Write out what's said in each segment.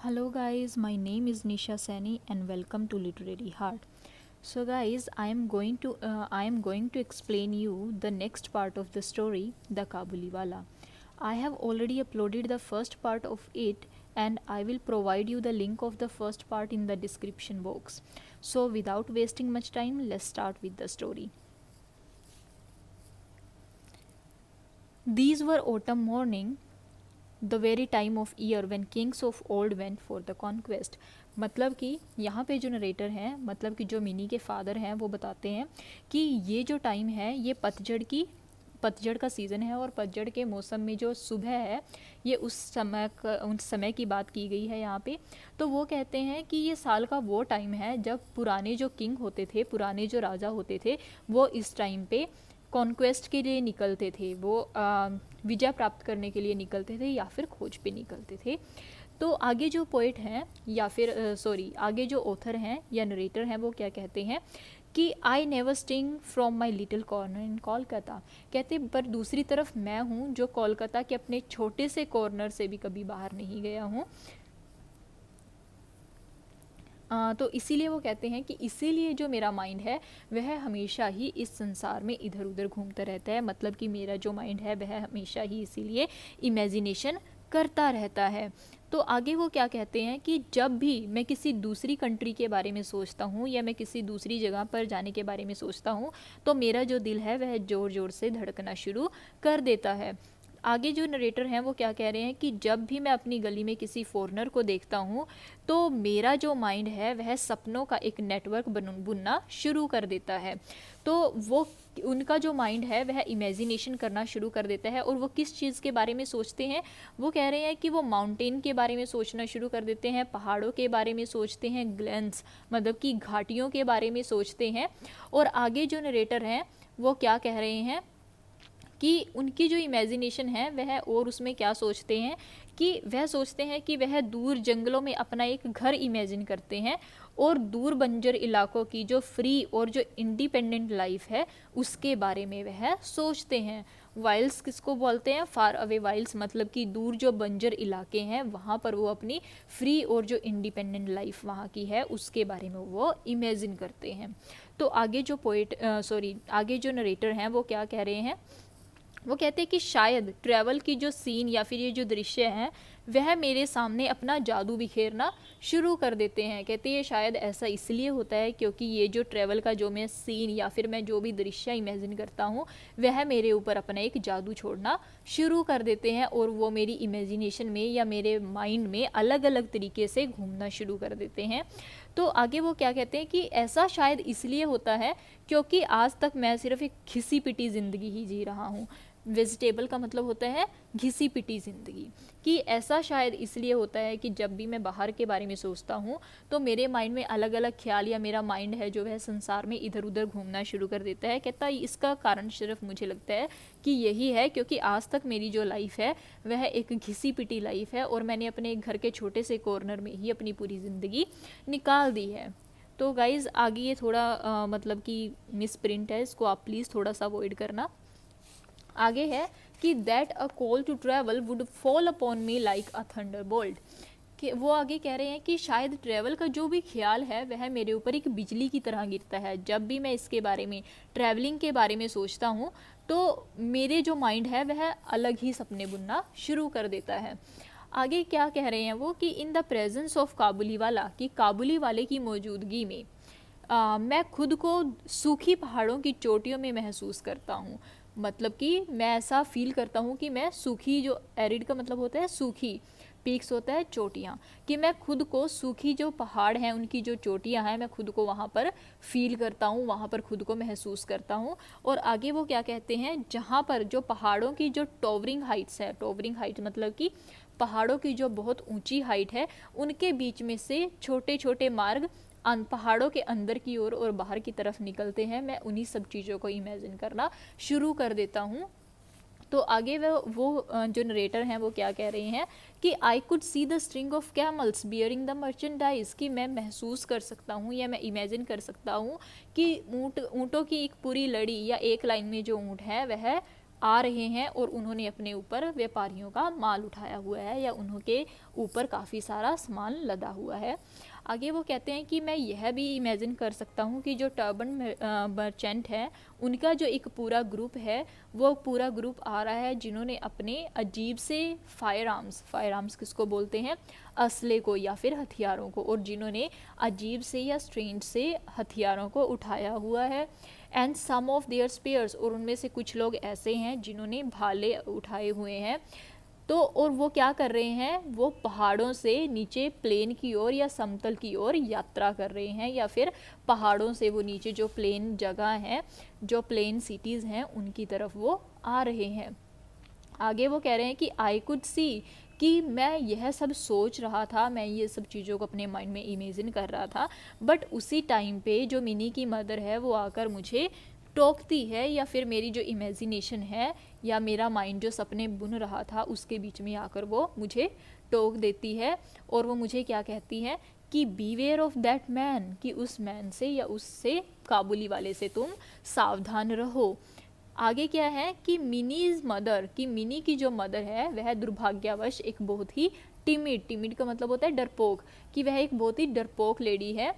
Hello guys, my name is Nisha Sani and welcome to Literary Heart. So guys, I am going to explain you the next part of the story, The Kabuliwala. I have already uploaded the first part of it and I will provide you the link of the first part in the description box. So without wasting much time, let's start with the story. These were autumn morning, the very time of year when Kings of old went for the conquest. मतलब कि यहाँ पे जो narrator हैं, मतलब कि जो mini के फादर हैं, वो बताते हैं कि ये जो टाइम है ये पतझड़ का सीज़न है और पतझड़ के मौसम में जो सुबह है ये उस समय की बात की गई है यहाँ पे। तो वो कहते हैं कि ये साल का वो टाइम है जब पुराने जो किंग होते थे, पुराने जो राजा होते थे, वो इस टाइम पे कॉन्क्वेस्ट के लिए निकलते थे, वो विजय प्राप्त करने के लिए निकलते थे या फिर खोज पे निकलते थे। तो आगे जो पोइट हैं या फिर आगे जो ऑथर हैं या नरेटर हैं वो क्या कहते हैं कि I never stir from my little corner in Kolkata. कहते पर दूसरी तरफ मैं हूँ जो कोलकाता के अपने छोटे से कॉर्नर से भी कभी बाहर नहीं गया हूँ। तो इसीलिए वो कहते हैं कि इसीलिए जो मेरा माइंड है वह हमेशा ही इस संसार में इधर उधर घूमता रहता है। मतलब कि मेरा जो माइंड है वह हमेशा ही इसीलिए इमेजिनेशन करता रहता है। तो आगे वो क्या कहते हैं कि जब भी मैं किसी दूसरी कंट्री के बारे में सोचता हूँ या मैं किसी दूसरी जगह पर जाने के बारे में सोचता हूँ तो मेरा जो दिल है वह ज़ोर ज़ोर से धड़कना शुरू कर देता है। आगे जो नरेटर हैं वो क्या कह रहे हैं कि जब भी मैं अपनी गली में किसी फॉरेनर को देखता हूँ तो मेरा जो माइंड है वह सपनों का एक नेटवर्क बुनना शुरू कर देता है। तो वो उनका जो माइंड है वह इमेजिनेशन करना शुरू कर देता है। और वो किस चीज़ के बारे में सोचते हैं, वो कह रहे हैं कि वो माउंटेन के बारे में सोचना शुरू कर देते हैं, पहाड़ों के बारे में सोचते हैं, ग्लेन्स मतलब कि घाटियों के बारे में सोचते हैं। और आगे जो नरेटर हैं वो क्या कह रहे हैं कि उनकी जो इमेजिनेशन है वह और उसमें क्या सोचते हैं कि वह सोचते हैं कि वह दूर जंगलों में अपना एक घर इमेजिन करते हैं और दूर बंजर इलाकों की जो फ्री और जो इंडिपेंडेंट लाइफ है उसके बारे में वह सोचते हैं। वाइल्स किसको बोलते हैं? फार अवे वाइल्स, मतलब कि दूर जो बंजर इलाके हैं वहाँ पर वो अपनी फ्री और जो इंडिपेंडेंट लाइफ वहाँ की है उसके बारे में वो इमेजिन करते हैं। तो आगे जो आगे जो नरेटर हैं वो क्या कह रहे हैं, वो कहते हैं कि शायद ट्रैवल की जो सीन या फिर ये जो दृश्य हैं वह मेरे सामने अपना जादू बिखेरना शुरू कर देते हैं। कहते हैं शायद ऐसा इसलिए होता है क्योंकि ये जो ट्रैवल का जो मैं सीन या फिर मैं जो भी दृश्य इमेजिन करता हूँ वह मेरे ऊपर अपना एक जादू छोड़ना शुरू कर देते हैं और वो मेरी इमेजिनेशन में या मेरे माइंड में अलग अलग तरीके से घूमना शुरू कर देते हैं। तो आगे वो क्या कहते हैं कि ऐसा शायद इसलिए होता है क्योंकि आज तक मैं सिर्फ एक घिसी पिटी ज़िंदगी ही जी रहा हूँ। वेजिटेबल का मतलब होता है घिसी पिटी ज़िंदगी। कि ऐसा शायद इसलिए होता है कि जब भी मैं बाहर के बारे में सोचता हूँ तो मेरे माइंड में अलग अलग ख्याल या मेरा माइंड है जो वह संसार में इधर उधर घूमना शुरू कर देता है। कहता है इसका कारण सिर्फ मुझे लगता है कि यही है क्योंकि आज तक मेरी जो लाइफ है वह एक घिसी पिटी लाइफ है और मैंने अपने घर के छोटे से कॉर्नर में ही अपनी पूरी ज़िंदगी निकाल दी है। तो गाइज़ आगे ये थोड़ा मतलब कि मिस प्रिंट है, इसको आप प्लीज़ थोड़ा सा अवॉइड करना। आगे है कि that a call to travel would fall upon me like a thunderbolt. कि वो आगे कह रहे हैं कि शायद ट्रैवल का जो भी ख्याल है वह मेरे ऊपर एक बिजली की तरह गिरता है। जब भी मैं इसके बारे में ट्रैवलिंग के बारे में सोचता हूँ तो मेरे जो माइंड है वह अलग ही सपने बुनना शुरू कर देता है। आगे क्या कह रहे हैं वो कि in the presence of Kabuliwala, कि काबुलीवाले की मौजूदगी में मैं खुद को सूखी पहाड़ों की चोटियों में महसूस करता हूँ। मतलब कि मैं ऐसा फील करता हूँ कि मैं सूखी, जो एरिड का मतलब होता है सूखी, पीक्स होता है चोटियाँ, कि मैं खुद को सूखी जो पहाड़ हैं उनकी जो चोटियाँ हैं मैं खुद को वहाँ पर फील करता हूँ, वहाँ पर खुद को महसूस करता हूँ। और आगे वो क्या कहते हैं, जहाँ पर जो पहाड़ों की जो टॉवरिंग हाइट्स है, टॉवरिंग हाइट मतलब कि पहाड़ों की जो बहुत ऊंची हाइट है उनके बीच में से छोटे छोटे मार्ग पहाड़ों के अंदर की ओर और बाहर की तरफ निकलते हैं, मैं उन्हीं सब चीज़ों को इमेजिन करना शुरू कर देता हूँ। तो आगे वो जो नरेटर हैं वो क्या कह रहे हैं कि I could see the string of camels bearing the merchandise, कि मैं महसूस कर सकता हूँ या मैं इमेजिन कर सकता हूँ कि ऊँटों की एक पूरी लड़ी या एक लाइन में जो ऊँट है वह आ रहे हैं और उन्होंने अपने ऊपर व्यापारियों का माल उठाया हुआ है या उनके ऊपर काफ़ी सारा सामान लदा हुआ है। आगे वो कहते हैं कि मैं यह भी इमेजिन कर सकता हूँ कि जो टर्बन मर्चेंट है उनका जो एक पूरा ग्रुप है, वो पूरा ग्रुप आ रहा है जिन्होंने अपने अजीब से फायर आर्म्स किसको बोलते हैं, असले को या फिर हथियारों को, और जिन्होंने अजीब से या स्ट्रेंज से हथियारों को उठाया हुआ है। And some of their spares, और उनमें से कुछ लोग ऐसे हैं जिन्होंने भाले उठाए हुए हैं। तो और वो क्या कर रहे हैं, वो पहाड़ों से नीचे प्लेन की ओर या समतल की ओर यात्रा कर रहे हैं, या फिर पहाड़ों से वो नीचे जो प्लेन जगह हैं, जो प्लेन सिटीज़ हैं, उनकी तरफ वो आ रहे हैं। आगे वो कह रहे हैं कि आई कुड सी, कि मैं यह सब सोच रहा था, मैं ये सब चीज़ों को अपने माइंड में इमेजिन कर रहा था, बट उसी टाइम पे जो मिनी की मदर है वो आकर मुझे टोकती है, या फिर मेरी जो इमेजिनेशन है या मेरा माइंड जो सपने बुन रहा था उसके बीच में आकर वो मुझे टोक देती है। और वो मुझे क्या कहती है कि बीवेयर ऑफ दैट मैन, कि उस मैन से या उससे, काबुली वाले से तुम सावधान रहो। आगे क्या है कि मिनीज मदर, कि मिनी की जो मदर है वह दुर्भाग्यवश एक बहुत ही टिमिड का मतलब होता है डरपोक, कि वह एक बहुत ही डरपोक लेडी है।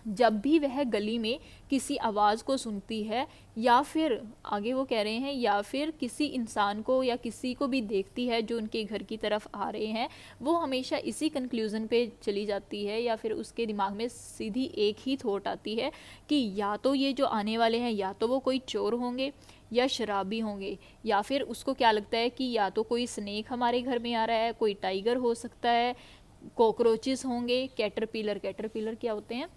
जब भी वह गली में किसी आवाज़ को सुनती है, या फिर आगे वो कह रहे हैं या फिर किसी इंसान को या किसी को भी देखती है जो उनके घर की तरफ आ रहे हैं, वो हमेशा इसी कंक्लूज़न पे चली जाती है, या फिर उसके दिमाग में सीधी एक ही थॉट आती है कि या तो ये जो आने वाले हैं या तो वो कोई चोर होंगे या शराबी होंगे, या फिर उसको क्या लगता है कि या तो कोई स्नेक हमारे घर में आ रहा है, कोई टाइगर हो सकता है, कॉकरोचेस होंगे, कैटरपिलर क्या होते हैं,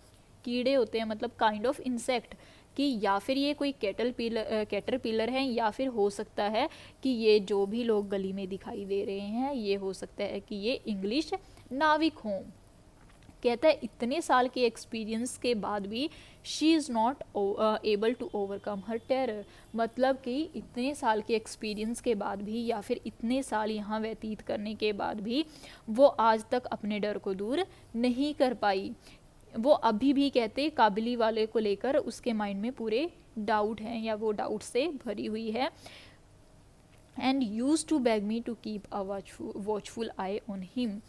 कीड़े होते हैं, मतलब काइंड ऑफ इंसेक्ट, कि या फिर ये कोई कैटरपिलर हैं, या फिर हो सकता है कि ये जो भी लोग गली में दिखाई दे रहे हैं ये हो सकता है कि ये इंग्लिश नाविक हों। कहता है इतने साल के एक्सपीरियंस के बाद भी she is not able to overcome her terror, मतलब कि इतने साल के एक्सपीरियंस के बाद भी या फिर इतने साल यहाँ व्यतीत करने के बाद भी वो आज तक अपने डर को दूर नहीं कर पाई। वो अभी भी कहते काबिली वाले को लेकर उसके माइंड में पूरे डाउट हैं, या वो डाउट से भरी हुई है। And use to beg me to keep a watchful eye on him.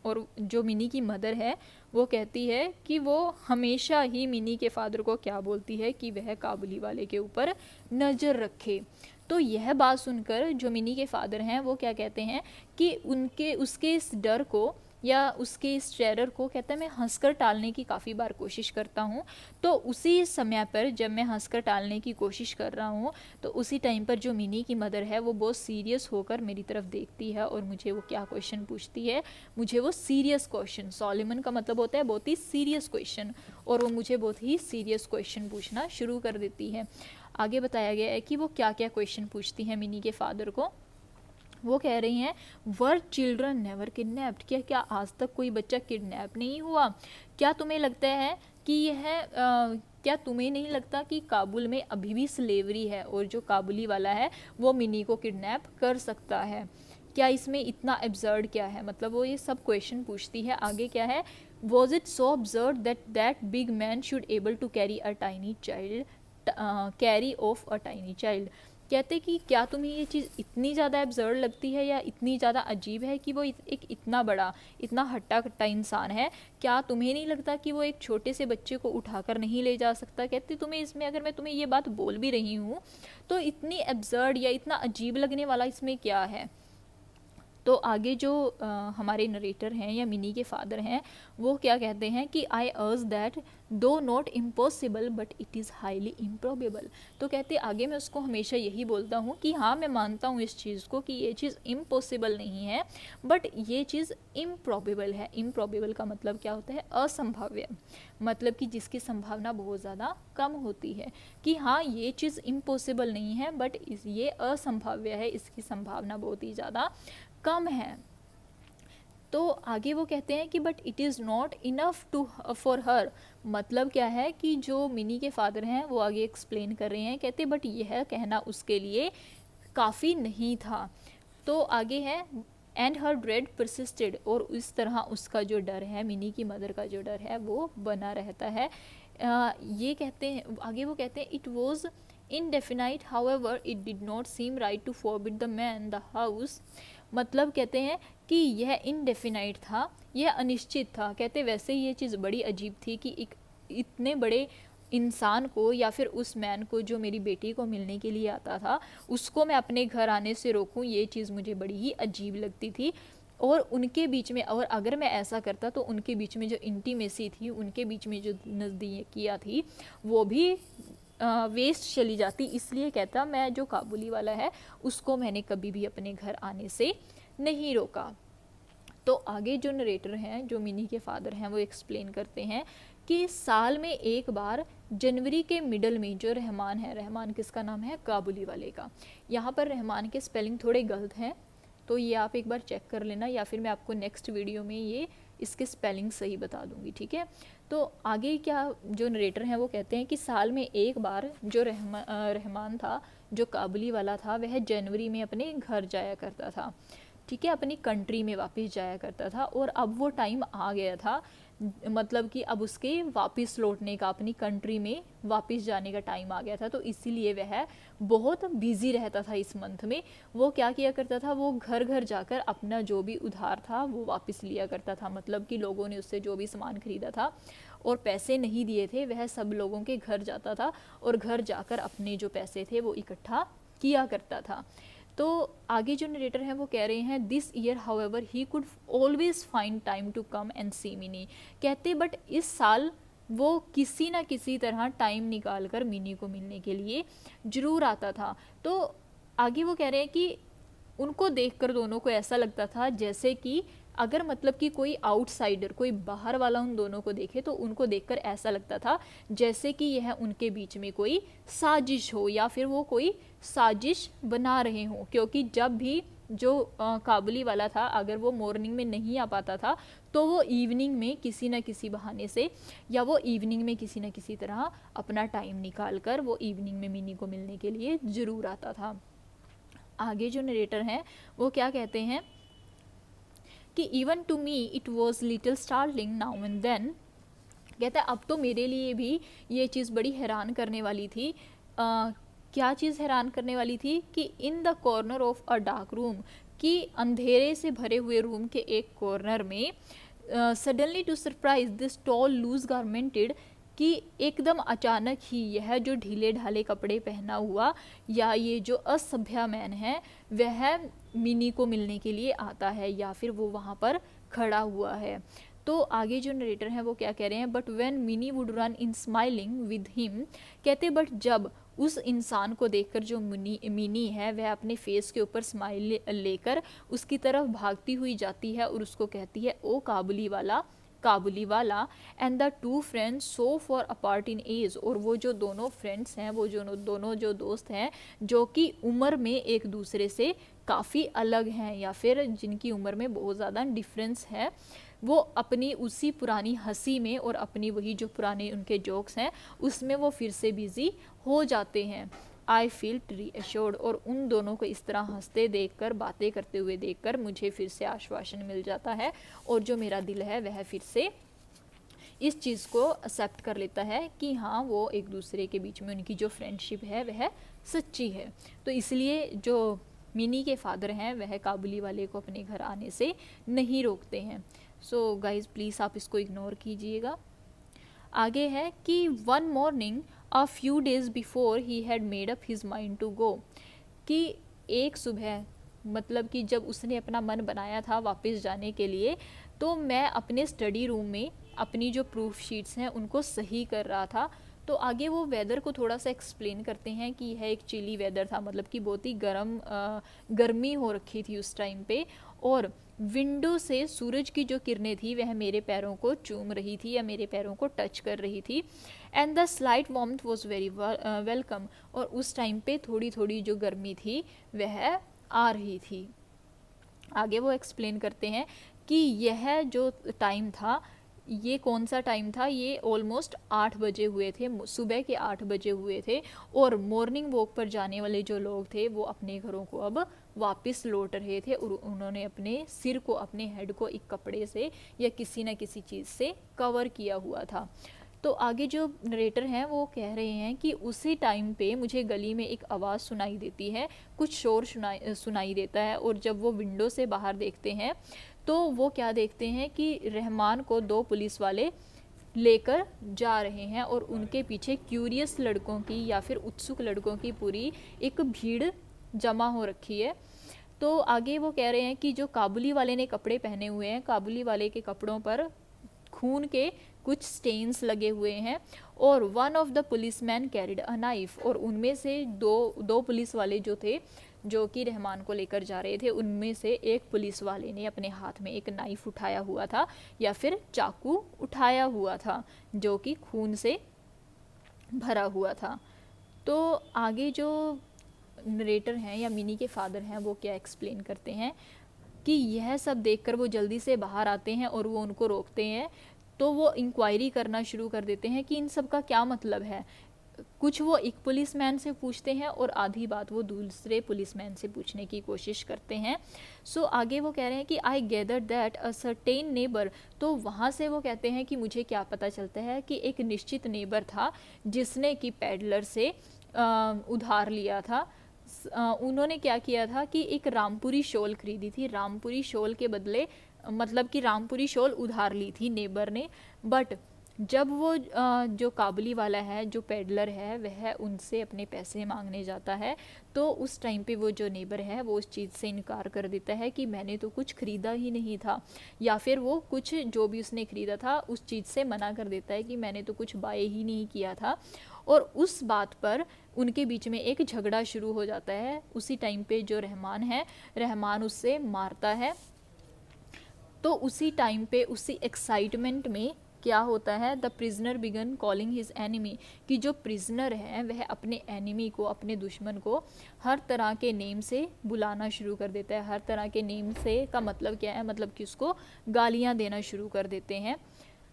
और जो मिनी की मदर है वो कहती है कि वो हमेशा ही मिनी के फादर को क्या बोलती है कि वह काबुली वाले के ऊपर नज़र रखे। तो यह बात सुनकर जो मिनी के फादर हैं वो क्या कहते हैं कि उसके इस डर को या उसके इस टेरर को, कहता है मैं हंसकर टालने की काफ़ी बार कोशिश करता हूँ। तो उसी समय पर जब मैं हंसकर टालने की कोशिश कर रहा हूँ तो उसी टाइम पर जो मिनी की मदर है वो बहुत सीरियस होकर मेरी तरफ देखती है और मुझे वो क्या क्वेश्चन पूछती है, मुझे वो सीरियस क्वेश्चन, सॉलिमन का मतलब होता है बहुत ही सीरियस क्वेश्चन, और वो मुझे बहुत ही सीरियस क्वेश्चन पूछना शुरू कर देती है। आगे बताया गया है कि वो क्या क्या क्वेश्चन पूछती हैं मिनी के फादर को। वो कह रही हैं वर चिल्ड्रन नेवर किडनैप्ड, क्या आज तक कोई बच्चा किडनैप नहीं हुआ? क्या तुम्हें लगता है कि क्या तुम्हें नहीं लगता कि काबुल में अभी भी स्लेवरी है और जो काबुली वाला है वो मिनी को किडनैप कर सकता है? क्या इसमें इतना एब्सर्ड क्या है? मतलब वो ये सब क्वेश्चन पूछती है। आगे क्या है, was it so absurd that big man should able to carry a tiny child, carry of a tiny child. कहते कि क्या तुम्हें ये चीज़ इतनी ज़्यादा एब्सर्ड लगती है या इतनी ज़्यादा अजीब है कि वो एक इतना बड़ा, इतना हट्टा कट्टा इंसान है, क्या तुम्हें नहीं लगता कि वो एक छोटे से बच्चे को उठाकर नहीं ले जा सकता? कहते तुम्हें इसमें, अगर मैं तुम्हें ये बात बोल भी रही हूँ तो इतनी एब्सर्ड या इतना अजीब लगने वाला इसमें क्या है? तो आगे जो हमारे नरेटर हैं या मिनी के फादर हैं वो क्या कहते हैं कि आई अर्ज दैट दो not impossible but it is highly improbable. तो कहते आगे मैं उसको हमेशा यही बोलता हूँ कि हाँ मैं मानता हूँ इस चीज़ को कि ये चीज़ इम्पॉसिबल नहीं है बट ये चीज़ इम्प्रॉबेबल है। इम्प्रॉबेबल का मतलब क्या होता है? असंभाव्य, मतलब कि जिसकी संभावना बहुत ज़्यादा कम होती है, कि हाँ ये चीज़ इम्पॉसिबल नहीं है बट ये असंभाव्य है, इसकी संभावना बहुत ही ज़्यादा कम है। तो आगे वो कहते हैं कि but it is not enough to for her, मतलब क्या है कि जो मिनी के फादर हैं वो आगे एक्सप्लेन कर रहे हैं, कहते बट यह कहना उसके लिए काफ़ी नहीं था। तो आगे है एंड हर ड्रेड परसिस्टेड, और इस तरह उसका जो डर है, मिनी की मदर का जो डर है वो बना रहता है। ये कहते हैं आगे, वो कहते हैं it was indefinite, however it did not seem right to forbid the man the house। मतलब कहते हैं कि यह इनडेफिनाइट था, यह अनिश्चित था। कहते वैसे ये चीज़ बड़ी अजीब थी कि एक इतने बड़े इंसान को या फिर उस मैन को जो मेरी बेटी को मिलने के लिए आता था, उसको मैं अपने घर आने से रोकूं, ये चीज़ मुझे बड़ी ही अजीब लगती थी। और उनके बीच में, और अगर मैं ऐसा करता तो उनके बीच में जो इंटीमेसी थी, उनके बीच में जो नज़दीकियाँ थी, वो भी वेस्ट चली जाती। इसलिए कहता मैं जो काबुली वाला है उसको मैंने कभी भी अपने घर आने से नहीं रोका। तो आगे जो नरेटर हैं, जो मिनी के फादर हैं, वो एक्सप्लेन करते हैं कि साल में एक बार जनवरी के मिडल में जो रहमान है, रहमान किसका नाम है? काबुली वाले का। यहाँ पर रहमान के स्पेलिंग थोड़े गलत हैं, तो ये आप एक बार चेक कर लेना, या फिर मैं आपको नेक्स्ट वीडियो में ये इसके स्पेलिंग सही बता दूंगी, ठीक है। तो आगे क्या जो नरेटर हैं वो कहते हैं कि साल में एक बार जो रहमान था, जो काबुली वाला था, वह जनवरी में अपने घर जाया करता था, ठीक है, अपनी कंट्री में वापस जाया करता था। और अब वो टाइम आ गया था, मतलब कि अब उसके वापस लौटने का, अपनी कंट्री में वापस जाने का टाइम आ गया था। तो इसीलिए वह बहुत बिजी रहता था इस मंथ में। वो क्या किया करता था, वो घर घर जाकर अपना जो भी उधार था वो वापस लिया करता था। मतलब कि लोगों ने उससे जो भी सामान खरीदा था और पैसे नहीं दिए थे, वह सब लोगों के घर जाता था और घर जाकर अपने जो पैसे थे वो इकट्ठा किया करता था। तो आगे जो नरेटर हैं वो कह रहे हैं, this year however he could always find time to come and see Mini. कहते बट इस साल वो किसी ना किसी तरह टाइम निकाल कर मिनी को मिलने के लिए ज़रूर आता था। तो आगे वो कह रहे हैं कि उनको देखकर दोनों को ऐसा लगता था जैसे कि अगर मतलब कि कोई आउटसाइडर, कोई बाहर वाला उन दोनों को देखे तो उनको देखकर ऐसा लगता था जैसे कि यह उनके बीच में कोई साजिश हो, या फिर वो कोई साजिश बना रहे हों। क्योंकि जब भी जो काबुली वाला था, अगर वो मॉर्निंग में नहीं आ पाता था तो वो इवनिंग में किसी न किसी बहाने से, या वो इवनिंग में किसी न किसी तरह अपना टाइम निकाल कर वो इवनिंग में मिनी को मिलने के लिए ज़रूर आता था। आगे जो नरेटर हैं वो क्या कहते हैं कि even to me it was little startling now and then. कहता है अब तो मेरे लिए भी ये चीज़ बड़ी हैरान करने वाली थी। क्या चीज़ हैरान करने वाली थी कि in the corner of a dark room, कि अंधेरे से भरे हुए रूम के एक कॉर्नर में suddenly to surprise this tall loose garmented, कि एकदम अचानक ही यह जो ढीले ढाले कपड़े पहना हुआ या ये जो असभ्य मैन है वह मिनी को मिलने के लिए आता है, या फिर वो वहाँ पर खड़ा हुआ है। तो आगे जो नरेटर हैं वो क्या कह रहे हैं, but when mini would run in smiling with him. कहते बट जब उस इंसान को देखकर जो मिनी है वह अपने फेस के ऊपर स्माइल लेकर उसकी तरफ भागती हुई जाती है और उसको कहती है, ओ काबुली वाला, Kabuliwala. And the two friends so far apart in age, और वो जो दोनों फ्रेंड्स हैं, वो जो दोनों जो दोस्त हैं, जो कि उम्र में एक दूसरे से काफ़ी अलग हैं, या फिर जिनकी उम्र में बहुत ज़्यादा डिफरेंस है, वो अपनी उसी पुरानी हंसी में और अपनी वही जो पुराने उनके जोक्स हैं उसमें वो फिर से बिजी हो जाते हैं। आई फील रीअश्योर्ड, और उन दोनों को इस तरह हंसते देखकर, बातें करते हुए देखकर मुझे फिर से आश्वासन मिल जाता है, और जो मेरा दिल है वह फिर से इस चीज़ को एक्सेप्ट कर लेता है कि हाँ, वो एक दूसरे के बीच में उनकी जो फ्रेंडशिप है वह सच्ची है। तो इसलिए जो मिनी के फादर हैं वह काबुली वाले को अपने घर आने से नहीं रोकते हैं। सो गाइज प्लीज़ आप इसको इग्नोर कीजिएगा। आगे है कि one morning a few days before he had made up his mind to go, कि एक सुबह, मतलब कि जब उसने अपना मन बनाया था वापस जाने के लिए, तो मैं अपने स्टडी रूम में अपनी जो प्रूफ शीट्स हैं उनको सही कर रहा था। तो आगे वो वेदर को थोड़ा सा एक्सप्लेन करते हैं कि यह एक चिली वेदर था, मतलब कि बहुत ही गर्मी हो रखी थी उस टाइम पे, और विंडो से सूरज की जो किरणें थी वह मेरे पैरों को चूम रही थी या मेरे पैरों को टच कर रही थी। And the slight warmth was very welcome, और उस टाइम पे थोड़ी थोड़ी जो गर्मी थी वह आ रही थी। आगे वो एक्सप्लेन करते हैं कि यह जो टाइम था, ये कौन सा टाइम था, ये ऑलमोस्ट 8 बजे हुए थे, सुबह के 8 बजे हुए थे, और मॉर्निंग वॉक पर जाने वाले जो लोग थे वो अपने घरों को अब वापस लौट रहे थे, और उन्होंने अपने सिर को, अपने हेड को एक कपड़े से या किसी न किसी चीज़ से कवर किया हुआ था। तो आगे जो नरेटर हैं वो कह रहे हैं कि उसी टाइम पे मुझे गली में एक आवाज़ सुनाई देती है, कुछ शोर सुनाई देता है, और जब वो विंडो से बाहर देखते हैं तो वो क्या देखते हैं कि रहमान को दो पुलिस वाले लेकर जा रहे हैं और उनके पीछे क्यूरियस लड़कों की या फिर उत्सुक लड़कों की पूरी एक भीड़ जमा हो रखी है। तो आगे वो कह रहे हैं कि जो काबुली वाले ने कपड़े पहने हुए हैं, काबुली वाले के कपड़ों पर खून के कुछ स्टेन्स लगे हुए हैं, और one of the policeman carried a knife, और उनमें से दो पुलिस वाले जो थे जो कि रहमान को लेकर जा रहे थे, उनमें से एक पुलिस वाले ने अपने हाथ में एक नाइफ उठाया हुआ था या फिर चाकू उठाया हुआ था जो कि खून से भरा हुआ था। तो आगे जो नरेटर हैं या मिनी के फादर हैं वो क्या एक्सप्लेन करते हैं कि यह सब देखकर वो जल्दी से बाहर आते हैं और वो उनको रोकते हैं। तो वो इंक्वायरी करना शुरू कर देते हैं कि इन सब का क्या मतलब है। कुछ वो एक पुलिसमैन से पूछते हैं और आधी बात वो दूसरे पुलिसमैन से पूछने की कोशिश करते हैं। सो आगे वो कह रहे हैं कि I gather that a certain neighbour, तो वहाँ से वो कहते हैं कि मुझे क्या पता चलता है कि एक निश्चित नेबर था जिसने कि पैडलर से उधार लिया था। उन्होंने क्या किया था कि एक रामपुरी शॉल खरीदी थी, रामपुरी शॉल के बदले मतलब कि रामपुरी शॉल उधार ली थी नेबर ने। बट जब वो जो काबुली वाला है, जो पेडलर है, वह उनसे अपने पैसे मांगने जाता है तो उस टाइम पे वो जो नेबर है वो उस चीज़ से इनकार कर देता है कि मैंने तो कुछ ख़रीदा ही नहीं था, या फिर वो कुछ जो भी उसने ख़रीदा था उस चीज़ से मना कर देता है कि मैंने तो कुछ बाय ही नहीं किया था। और उस बात पर उनके बीच में एक झगड़ा शुरू हो जाता है। उसी टाइम पे जो रहमान है, रहमान उससे मारता है। तो उसी टाइम पे उसी एक्साइटमेंट में क्या होता है, the prisoner began calling his enemy, कि जो प्रिजनर है वह अपने एनिमी को, अपने दुश्मन को हर तरह के नेम से बुलाना शुरू कर देता है। हर तरह के नेम से का मतलब क्या है, मतलब कि उसको गालियाँ देना शुरू कर देते हैं।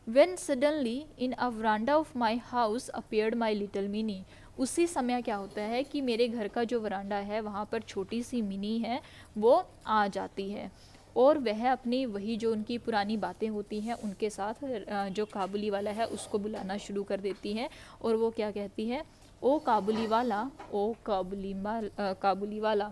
When suddenly in a veranda of my house appeared my little Minnie, उसी समय क्या होता है कि मेरे घर का जो वरांडा है वहाँ पर छोटी सी मिनी है वो आ जाती है, और वह अपनी वही जो उनकी पुरानी बातें होती हैं उनके साथ जो काबुली वाला है उसको बुलाना शुरू कर देती है। और वो क्या कहती है, ओ काबुली वाला, ओ काबुली वाला।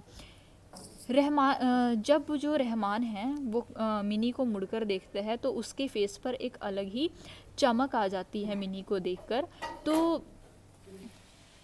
जब जो रहमान है वो मिनी को मुड़कर देखता है तो उसके फेस पर एक अलग ही चमक आ जाती है मिनी को देखकर। तो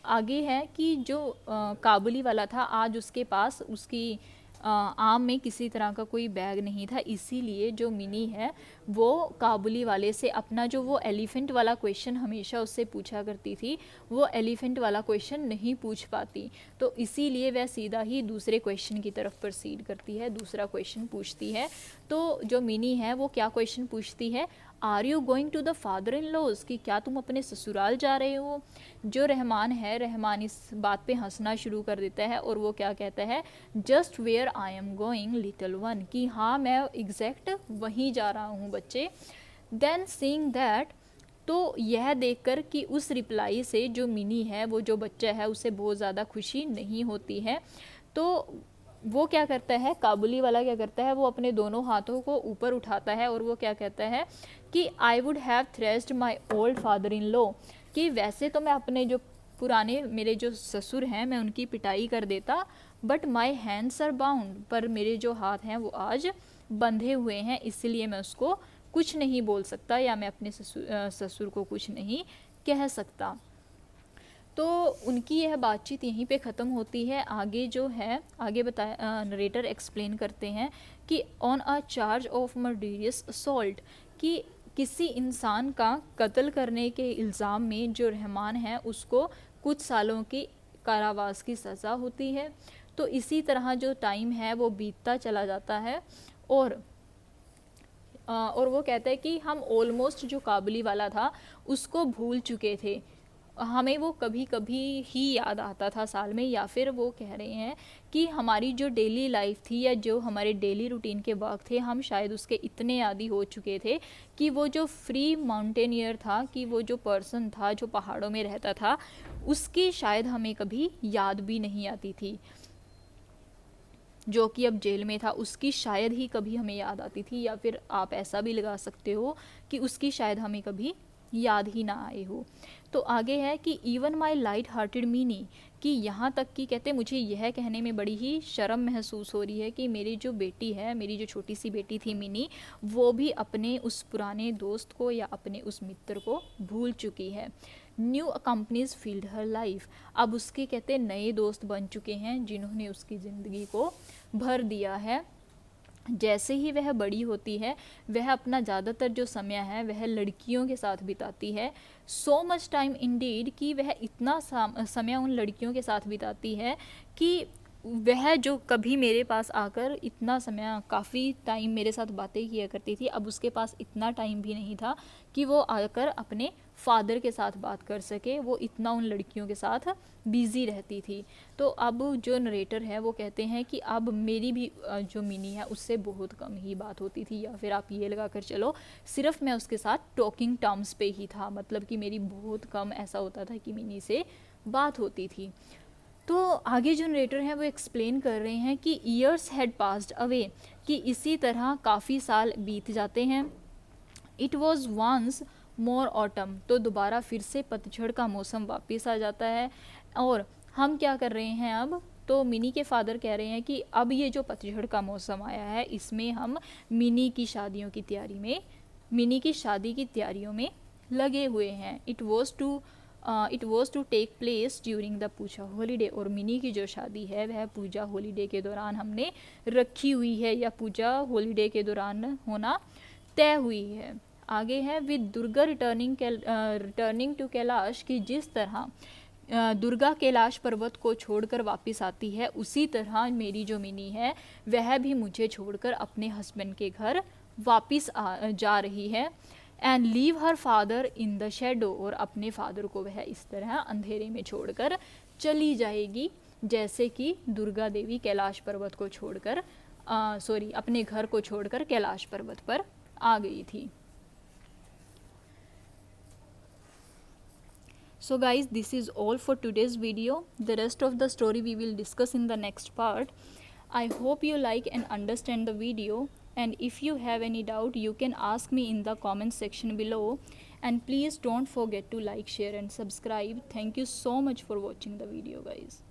आगे है कि जो काबुली वाला था, आज उसके पास उसकी आम में किसी तरह का कोई बैग नहीं था, इसीलिए जो मिनी है वो काबुली वाले से अपना जो वो एलिफेंट वाला क्वेश्चन हमेशा उससे पूछा करती थी, वो एलिफेंट वाला क्वेश्चन नहीं पूछ पाती। तो इसीलिए वह सीधा ही दूसरे क्वेश्चन की तरफ प्रोसीड करती है, दूसरा क्वेश्चन पूछती है। तो जो मिनी है वो क्या क्वेश्चन पूछती है, are you going to the father in law's, कि क्या तुम अपने ससुराल जा रहे हो। जो रहमान है, रहमान इस बात पे हंसना शुरू कर देता है और वो क्या कहता है, just where I am going little one, कि हाँ मैं एग्जैक्ट वहीं जा रहा हूँ बच्चे। देन सीइंग दैट, तो यह देखकर कि उस रिप्लाई से जो मिनी है, वो जो बच्चा है, उसे बहुत ज़्यादा खुशी नहीं होती है। तो वो क्या करता है, काबुली वाला क्या करता है, वो अपने दोनों हाथों को ऊपर उठाता है और वो क्या कहता है कि I would have thrashed my old father in law, कि वैसे तो मैं अपने जो पुराने मेरे जो ससुर हैं मैं उनकी पिटाई कर देता, but my hands are bound, पर मेरे जो हाथ हैं वो आज बंधे हुए हैं, इसलिए मैं उसको कुछ नहीं बोल सकता या मैं अपने ससुर को कुछ नहीं कह सकता। तो उनकी यह बातचीत यहीं पे ख़त्म होती है। आगे जो है, आगे बताया नरेटर एक्सप्लेन करते हैं कि on a charge of murderous assault, कि किसी इंसान का कत्ल करने के इल्ज़ाम में जो रहमान है उसको कुछ सालों की कारावास की सज़ा होती है। तो इसी तरह जो टाइम है वो बीतता चला जाता है, और वो कहता है कि हम ऑलमोस्ट जो काबुली वाला था उसको भूल चुके थे, हमें वो कभी कभी ही याद आता था साल में, या फिर वो कह रहे हैं कि हमारी जो डेली लाइफ थी या जो हमारे डेली रूटीन के वर्क थे, हम शायद उसके इतने आदी हो चुके थे कि वो जो फ्री माउंटेनियर था, कि वो जो पर्सन था जो पहाड़ों में रहता था, उसकी शायद हमें कभी याद भी नहीं आती थी। जो कि अब जेल में था उसकी शायद ही कभी हमें याद आती थी, या फिर आप ऐसा भी लगा सकते हो कि उसकी शायद हमें कभी याद ही ना आए हो। तो आगे है कि इवन माई लाइट हार्टेड मीनी, कि यहाँ तक कि कहते मुझे यह कहने में बड़ी ही शर्म महसूस हो रही है कि मेरी जो बेटी है, मेरी जो छोटी सी बेटी थी मिनी, वो भी अपने उस पुराने दोस्त को या अपने उस मित्र को भूल चुकी है। न्यू कंपनीज फील्ड हर लाइफ, अब उसके कहते नए दोस्त बन चुके हैं जिन्होंने उसकी ज़िंदगी को भर दिया है। जैसे ही वह बड़ी होती है वह अपना ज़्यादातर जो समय है वह लड़कियों के साथ बिताती है। सो मच टाइम इंडीड, कि वह इतना समय उन लड़कियों के साथ बिताती है कि वह जो कभी मेरे पास आकर इतना समय, काफ़ी टाइम मेरे साथ बातें किया करती थी, अब उसके पास इतना टाइम भी नहीं था कि वो आकर अपने फादर के साथ बात कर सके। वो इतना उन लड़कियों के साथ बिज़ी रहती थी। तो अब जो नरेटर है वो कहते हैं कि अब मेरी भी जो मिनी है उससे बहुत कम ही बात होती थी, या फिर आप ये लगा कर चलो सिर्फ मैं उसके साथ टॉकिंग टर्म्स पे ही था, मतलब कि मेरी बहुत कम ऐसा होता था कि मिनी से बात होती थी। तो आगे जो नरेटर हैं वो एक्सप्लेन कर रहे हैं कि ईयर्स हैड पास्ड अवे, कि इसी तरह काफ़ी साल बीत जाते हैं। It was once more autumn, तो दोबारा फिर से पतझड़ का मौसम वापस आ जाता है। और हम क्या कर रहे हैं अब, तो मिनी के फादर कह रहे हैं कि अब ये जो पतझड़ का मौसम आया है इसमें हम मिनी की शादियों की तैयारी में, मिनी की शादी की तैयारियों में लगे हुए हैं। It was to take place during the puja holiday, और मिनी की जो शादी है वह पूजा हॉलीडे के दौरान हमने रखी हुई है, या पूजा हॉलीडे के दौरान होना तय हुई है। आगे है with Durga returning to Kailash, कि जिस तरह दुर्गा कैलाश पर्वत को छोड़कर वापस आती है उसी तरह मेरी जो मिनी है वह भी मुझे छोड़कर अपने हस्बैंड के घर वापस जा रही है। And leave her father in the shadow, और अपने फादर को वह इस तरह अंधेरे में छोड़कर चली जाएगी जैसे कि दुर्गा देवी कैलाश पर्वत को छोड़कर अपने घर को छोड़कर कैलाश पर्वत पर आ गई थी। So guys, this is all for today's video. The rest of the story we will discuss in the next part. I hope you like and understand the video, and if you have any doubt you can ask me in the comment section below, and please don't forget to like, share and subscribe. Thank you so much for watching the video guys.